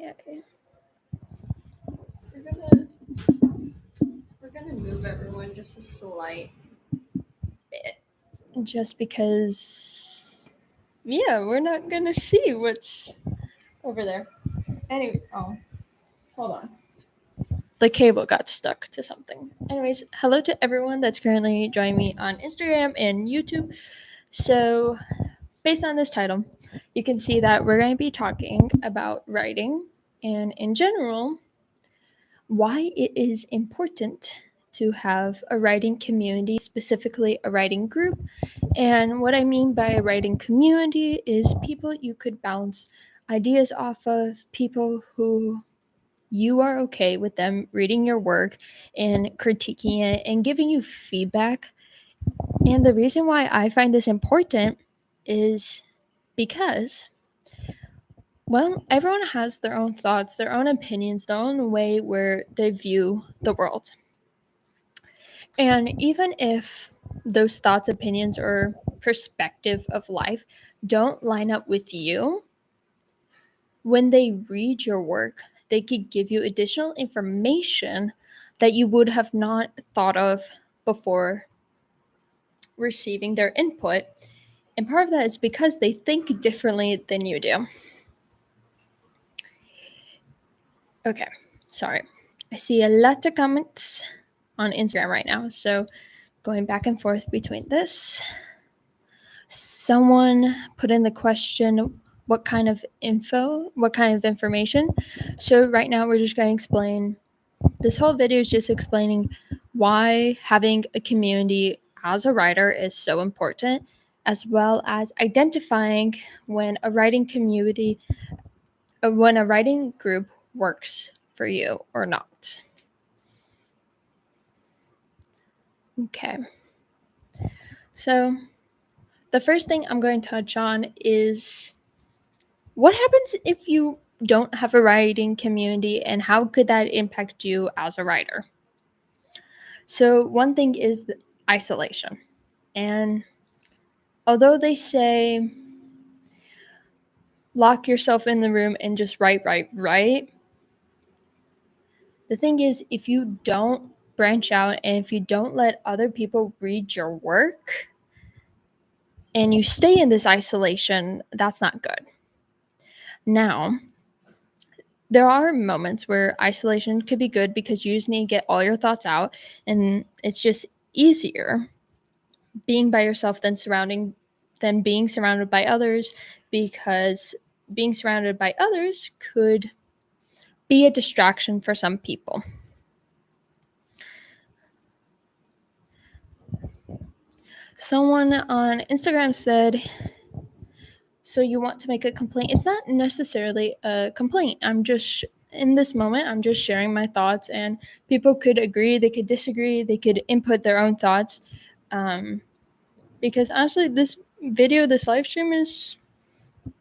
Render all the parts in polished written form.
Okay. We're gonna move everyone just a slight bit. Just because, yeah, we're not gonna see what's over there. Anyway, hold on. The cable got stuck to something. Anyways, hello to everyone that's currently joining me on Instagram and YouTube. So, based on this title, you can see that we're going to be talking about writing and, in general, why it is important to have a writing community, specifically a writing group. And what I mean by a writing community is people you could bounce ideas off of, people who you are okay with them reading your work and critiquing it and giving you feedback. And the reason why I find this important is because, well, everyone has their own thoughts, their own opinions, their own way where they view the world. And even if those thoughts, opinions, or perspective of life don't line up with you, when they read your work, they could give you additional information that you would have not thought of before receiving their input. And part of that is because they think differently than you do. Okay, sorry. I see a lot of comments on Instagram right now. So going back and forth between this. Someone put in the question, what kind of information? So right now we're just going to explain, this whole video is just explaining why having a community as a writer is so important, as well as identifying when a writing community, when a writing group works for you or not. Okay. So the first thing I'm going to touch on is what happens if you don't have a writing community and how could that impact you as a writer? So, one thing is isolation. And although they say lock yourself in the room and just write, the thing is, if you don't branch out and if you don't let other people read your work and you stay in this isolation, that's not good. Now, there are moments where isolation could be good because you just need to get all your thoughts out, and it's just easier being by yourself than being surrounded by others, because being surrounded by others could be a distraction for some people. Someone on Instagram said, so you want to make a complaint? It's not necessarily a complaint. In this moment, I'm just sharing my thoughts, and people could agree, they could disagree, they could input their own thoughts. Because honestly, this live stream is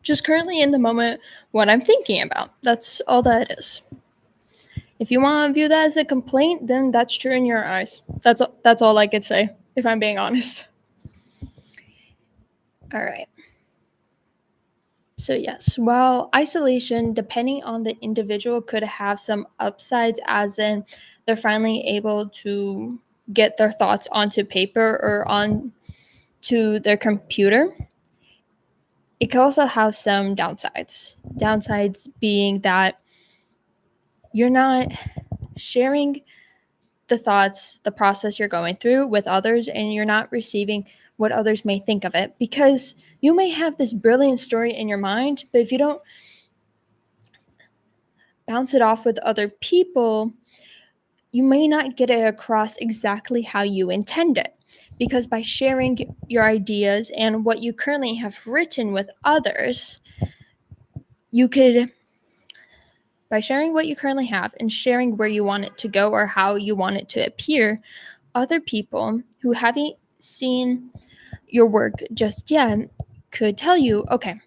just currently in the moment what I'm thinking about. That's all that it is. If you want to view that as a complaint, then that's true in your eyes. That's all I could say, if I'm being honest. All right. So, yes, while isolation, depending on the individual, could have some upsides, as in they're finally able to get their thoughts onto paper or onto their computer, it could also have some downsides. Downsides being that you're not sharing the thoughts, the process you're going through with others, and you're not receiving what others may think of it, because you may have this brilliant story in your mind, but if you don't bounce it off with other people, you may not get it across exactly how you intend it. Because by sharing your ideas and what you currently have written with others, you could, by sharing what you currently have and sharing where you want it to go or how you want it to appear, other people who haven't seen your work just yet could tell you, okay,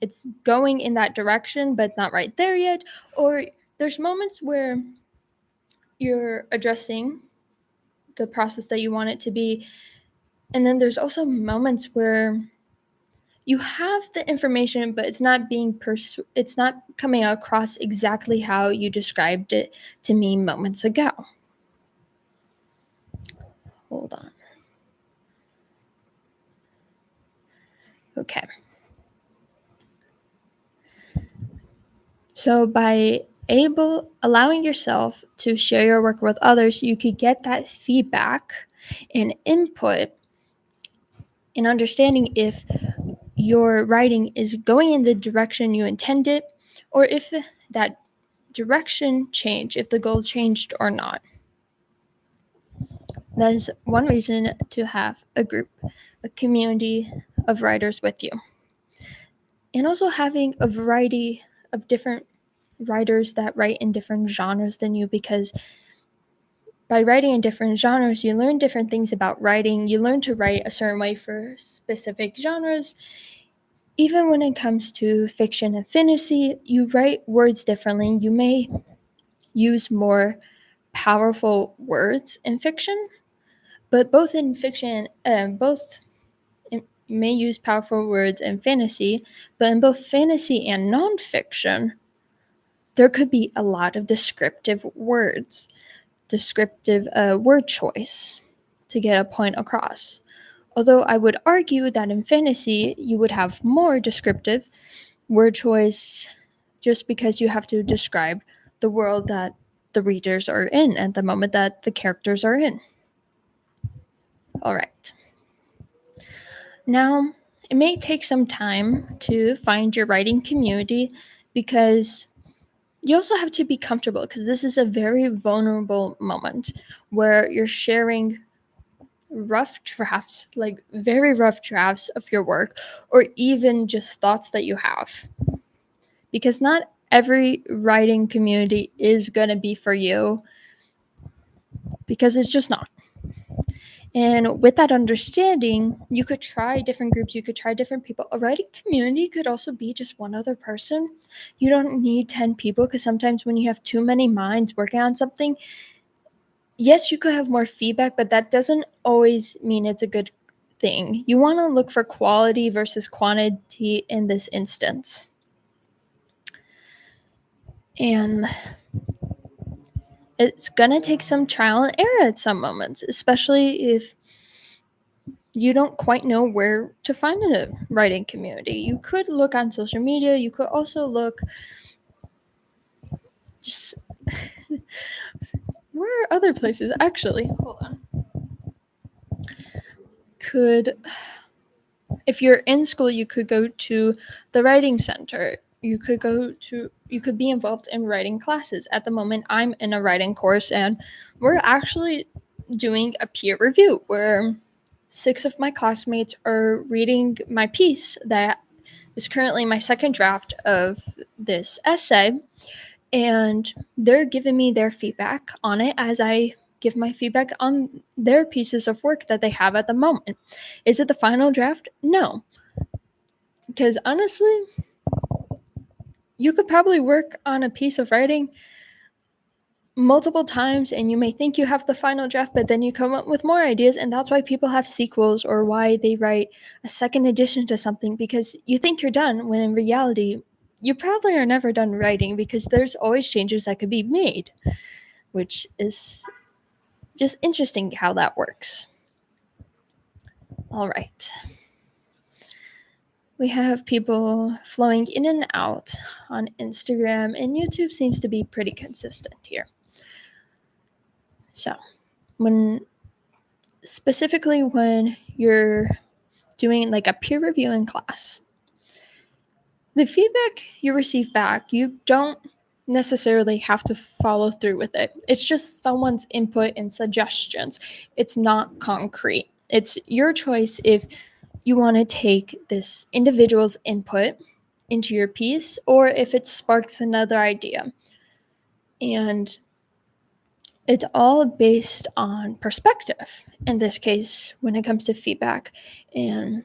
it's going in that direction, but it's not right there yet. Or there's moments where you're addressing the process that you want it to be. And then there's also moments where you have the information, but it's not it's not coming across exactly how you described it to me moments ago. Hold on. Okay. So by allowing yourself to share your work with others, you could get that feedback and input in understanding if your writing is going in the direction you intended, or if that direction changed, if the goal changed or not. That is one reason to have a group, a community of writers with you. And also having a variety of different writers that write in different genres than you, because by writing in different genres, you learn different things about writing. You learn to write a certain way for specific genres. Even when it comes to fiction and fantasy, you write words differently. You may use more powerful words in fiction, but both in fiction, you may use powerful words in fantasy, but in both fantasy and nonfiction, there could be a lot of descriptive words, descriptive word choice to get a point across. Although I would argue that in fantasy, you would have more descriptive word choice just because you have to describe the world that the readers are in at the moment that the characters are in. All right. Now, it may take some time to find your writing community because you also have to be comfortable, because this is a very vulnerable moment where you're sharing rough drafts, like very rough drafts of your work, or even just thoughts that you have. Because not every writing community is going to be for you, because it's just not. And with that understanding, you could try different groups, you could try different people. A writing community could also be just one other person. You don't need 10 people, because sometimes when you have too many minds working on something, yes, you could have more feedback, but that doesn't always mean it's a good thing. You want to look for quality versus quantity in this instance. And it's going to take some trial and error at some moments, especially if you don't quite know where to find a writing community. You could look on social media. You could also look just where are other places? Actually, hold on. If you're in school, you could go to the writing center. You could be involved in writing classes. At the moment, I'm in a writing course, and we're actually doing a peer review where 6 of my classmates are reading my piece that is currently my second draft of this essay, and they're giving me their feedback on it as I give my feedback on their pieces of work that they have at the moment. Is it the final draft? No. Because honestly, you could probably work on a piece of writing multiple times and you may think you have the final draft, but then you come up with more ideas, and that's why people have sequels or why they write a second edition to something, because you think you're done when in reality you probably are never done writing, because there's always changes that could be made, which is just interesting how that works. All right. We have people flowing in and out on Instagram, and YouTube seems to be pretty consistent here. So, specifically when you're doing like a peer review in class, the feedback you receive back, you don't necessarily have to follow through with it. It's just someone's input and suggestions. It's not concrete. It's your choice if you want to take this individual's input into your piece or if it sparks another idea. And it's all based on perspective, in this case, when it comes to feedback. And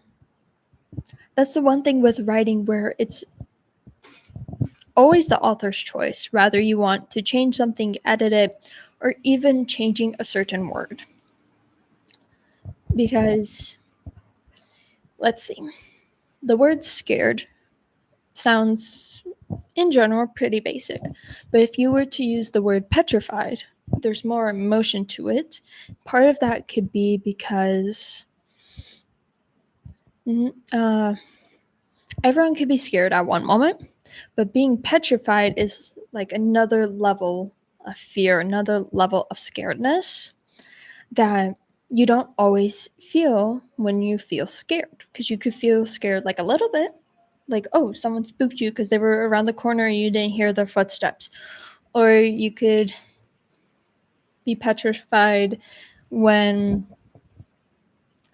that's the one thing with writing where it's always the author's choice, whether you want to change something, edit it, or even changing a certain word. Because, let's see. the word scared sounds in general pretty basic, but if you were to use the word petrified, there's more emotion to it. Part of that could be because everyone could be scared at one moment, but being petrified is like another level of fear, another level of scaredness that you don't always feel when you feel scared, because you could feel scared like a little bit, like, oh, someone spooked you because they were around the corner and you didn't hear their footsteps. Or you could be petrified when,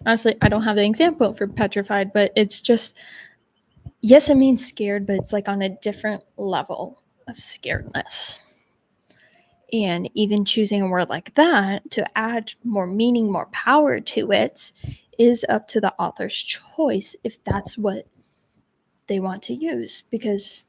honestly, I don't have an example for petrified, but it's just, yes, it means scared, but it's like on a different level of scaredness. And even choosing a word like that to add more meaning, more power to it is up to the author's choice if that's what they want to use. Because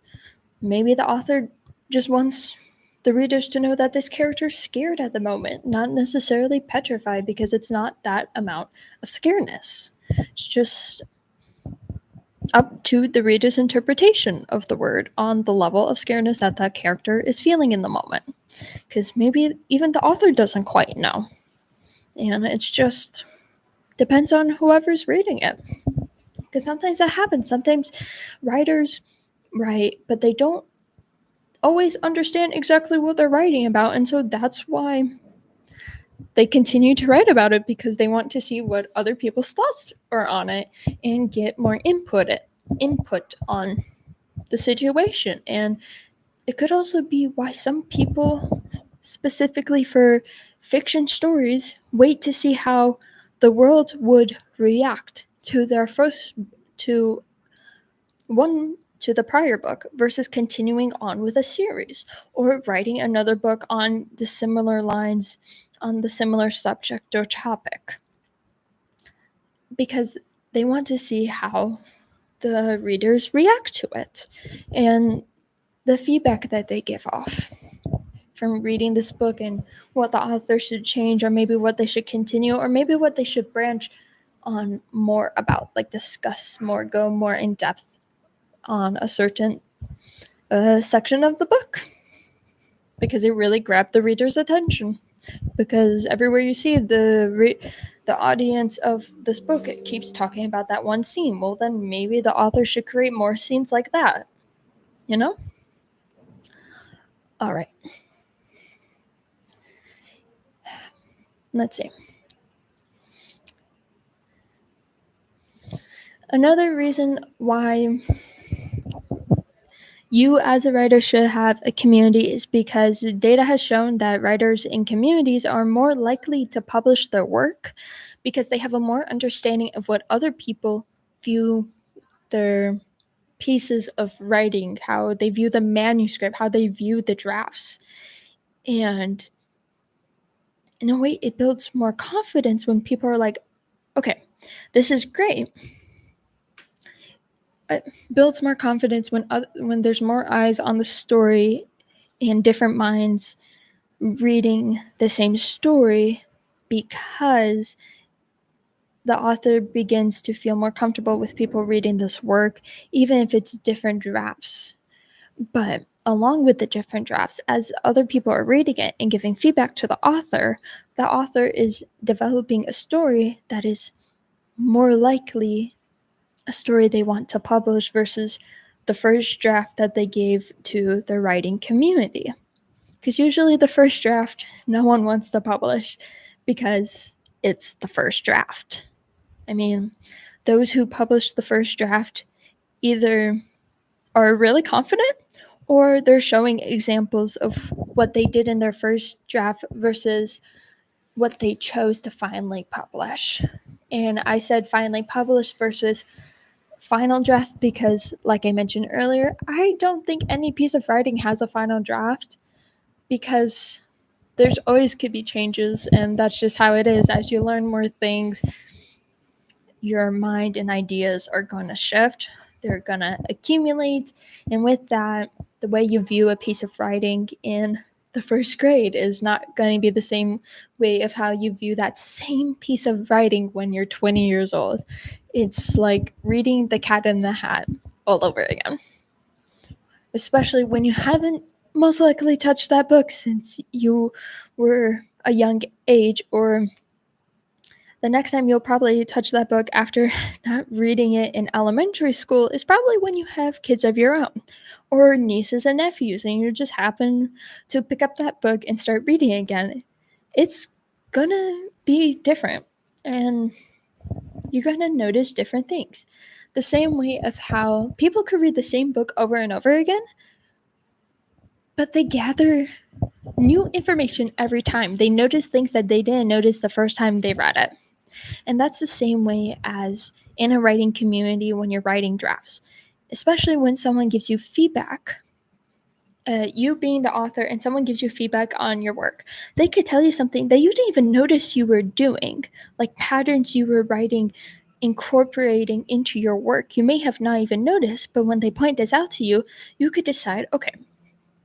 maybe the author just wants the readers to know that this character is scared at the moment, not necessarily petrified, because it's not that amount of scaredness. It's just up to the reader's interpretation of the word on the level of scaredness that that character is feeling in the moment. Because maybe even the author doesn't quite know. And it's just depends on whoever's reading it. Because sometimes that happens. Sometimes writers write, but they don't always understand exactly what they're writing about. And so that's why they continue to write about it, because they want to see what other people's thoughts are on it and get more input on the situation. And it could also be why some people, specifically for fiction stories, wait to see how the world would react to their first to the prior book versus continuing on with a series or writing another book on the similar lines, on the similar subject or topic, because they want to see how the readers react to it and the feedback that they give off from reading this book, and what the author should change, or maybe what they should continue, or maybe what they should branch on more about, like discuss more, go more in depth on a certain section of the book, because it really grabbed the reader's attention. Because everywhere you see the audience of this book, it keeps talking about that one scene. Well, then maybe the author should create more scenes like that, you know? All right. Let's see. Another reason why you as a writer should have a community is because data has shown that writers in communities are more likely to publish their work because they have a more understanding of what other people view their pieces of writing, how they view the manuscript, how they view the drafts. And in a way, it builds more confidence when people are like, okay, this is great. It builds more confidence when there's more eyes on the story and different minds reading the same story, because the author begins to feel more comfortable with people reading this work, even if it's different drafts. But along with the different drafts, as other people are reading it and giving feedback to the author is developing a story that is more likely a story they want to publish versus the first draft that they gave to the writing community. Because usually the first draft, no one wants to publish because it's the first draft. I mean, those who publish the first draft either are really confident or they're showing examples of what they did in their first draft versus what they chose to finally publish. And I said finally published versus final draft because, like I mentioned earlier, I don't think any piece of writing has a final draft, because there's always could be changes, and that's just how it is. As you learn more things, your mind and ideas are going to shift, they're going to accumulate, and with that, the way you view a piece of writing in the first grade is not going to be the same way of how you view that same piece of writing when you're 20 years old. it's like reading The Cat in the Hat all over again. Especially when you haven't most likely touched that book since you were a young age, or the next time you'll probably touch that book after not reading it in elementary school is probably when you have kids of your own or nieces and nephews and you just happen to pick up that book and start reading again. It's gonna be different and you're gonna notice different things. The same way of how people could read the same book over and over again, but they gather new information every time. They notice things that they didn't notice the first time they read it. And that's the same way as in a writing community when you're writing drafts, especially when someone gives you feedback. You being the author and someone gives you feedback on your work, they could tell you something that you didn't even notice you were doing, like patterns you were writing, incorporating into your work. You may have not even noticed, but when they point this out to you, you could decide, okay,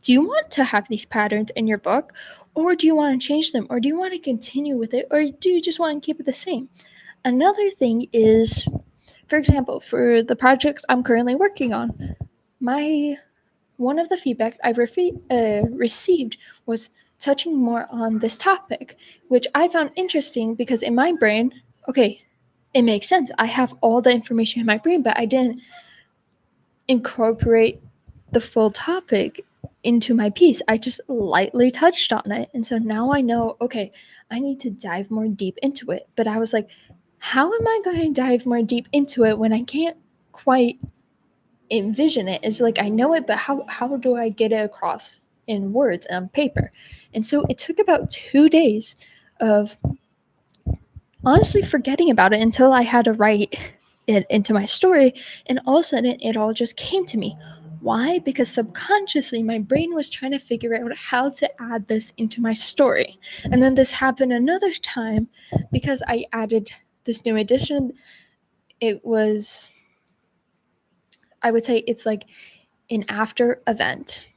do you want to have these patterns in your book, or do you want to change them, or do you want to continue with it, or do you just want to keep it the same? Another thing is, for example, for the project I'm currently working on, one of the feedback I received was touching more on this topic, which I found interesting because in my brain, okay, it makes sense. I have all the information in my brain, but I didn't incorporate the full topic into my piece. I just lightly touched on it. And so now I know, okay, I need to dive more deep into it. But I was like, how am I going to dive more deep into it when I can't quite envision it? It's like I know it, but how do I get it across in words and on paper? And so it took about 2 days of honestly forgetting about it until I had to write it into my story, and all of a sudden it all just came to me. Why? Because subconsciously my brain was trying to figure out how to add this into my story. And then this happened another time because I added this new addition. It was, I would say it's like an after event.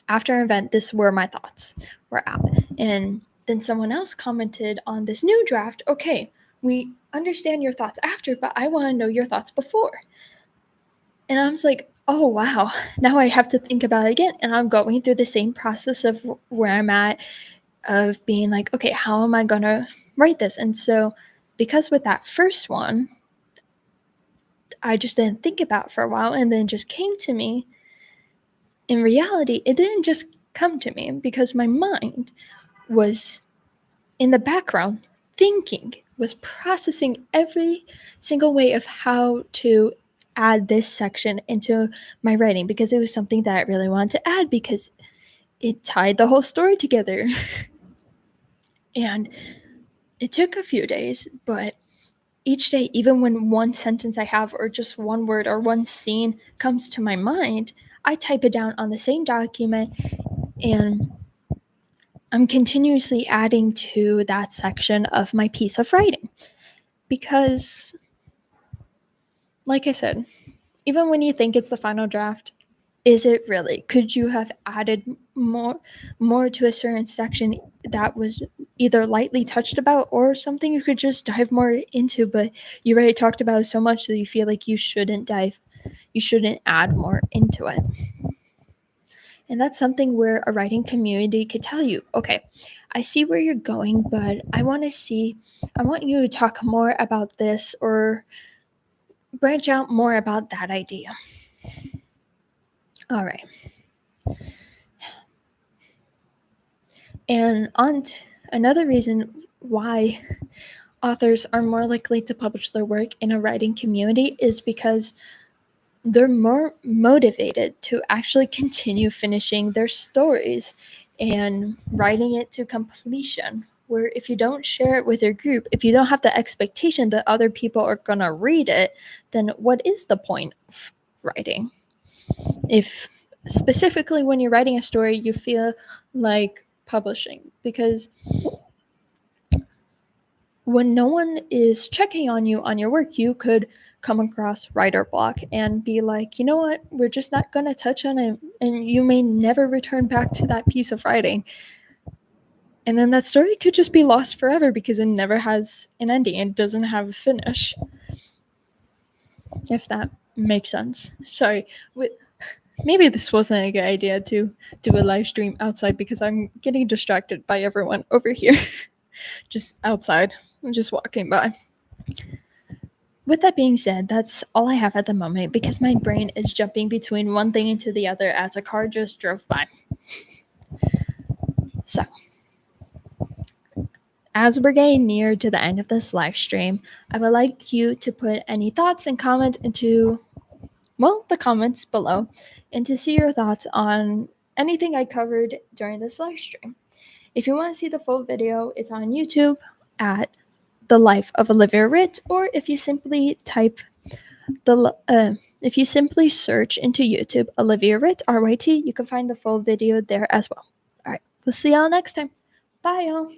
After an event, this were my thoughts were at. And then someone else commented on this new draft, okay, we understand your thoughts after, but I want to know your thoughts before. And I was like, oh, wow, now I have to think about it again. And I'm going through the same process of where I'm at, of being like, okay, how am I going to write this? And so, because with that first one, I just didn't think about it for a while and then it just came to me. In reality, it didn't just come to me because my mind was in the background thinking, was processing every single way of how to add this section into my writing because it was something that I really wanted to add because it tied the whole story together. And it took a few days, but each day, even when one sentence I have or just one word or one scene comes to my mind, I type it down on the same document and I'm continuously adding to that section of my piece of writing. Because, like I said, even when you think it's the final draft, is it really? Could you have added more to a certain section that was either lightly touched about or something you could just dive more into, but you already talked about it so much that you feel like you shouldn't add more into it. And that's something where a writing community could tell you, okay, I see where you're going, but I want you to talk more about this or branch out more about that idea. All right. And another reason why authors are more likely to publish their work in a writing community is because they're more motivated to actually continue finishing their stories and writing it to completion. Where if you don't share it with your group, if you don't have the expectation that other people are going to read it, then what is the point of writing? If specifically when you're writing a story, you feel like publishing, because when no one is checking on you on your work, you could come across writer block and be like, you know what, we're just not going to touch on it. And you may never return back to that piece of writing. And then that story could just be lost forever because it never has an ending. It doesn't have a finish. if that makes sense. Sorry. Maybe this wasn't a good idea to do a live stream outside because I'm getting distracted by everyone over here. Just outside. I'm just walking by. With that being said, that's all I have at the moment because my brain is jumping between one thing into the other as a car just drove by. So, as we're getting near to the end of this live stream, I would like you to put any thoughts and comments into, well, the comments below, and to see your thoughts on anything I covered during this live stream. If you want to see the full video, it's on YouTube at The Life of Olivia Ritt, or if you simply if you simply search into YouTube Olivia Ritt RYT, you can find the full video there as well. All right, we'll see y'all next time. Bye, y'all.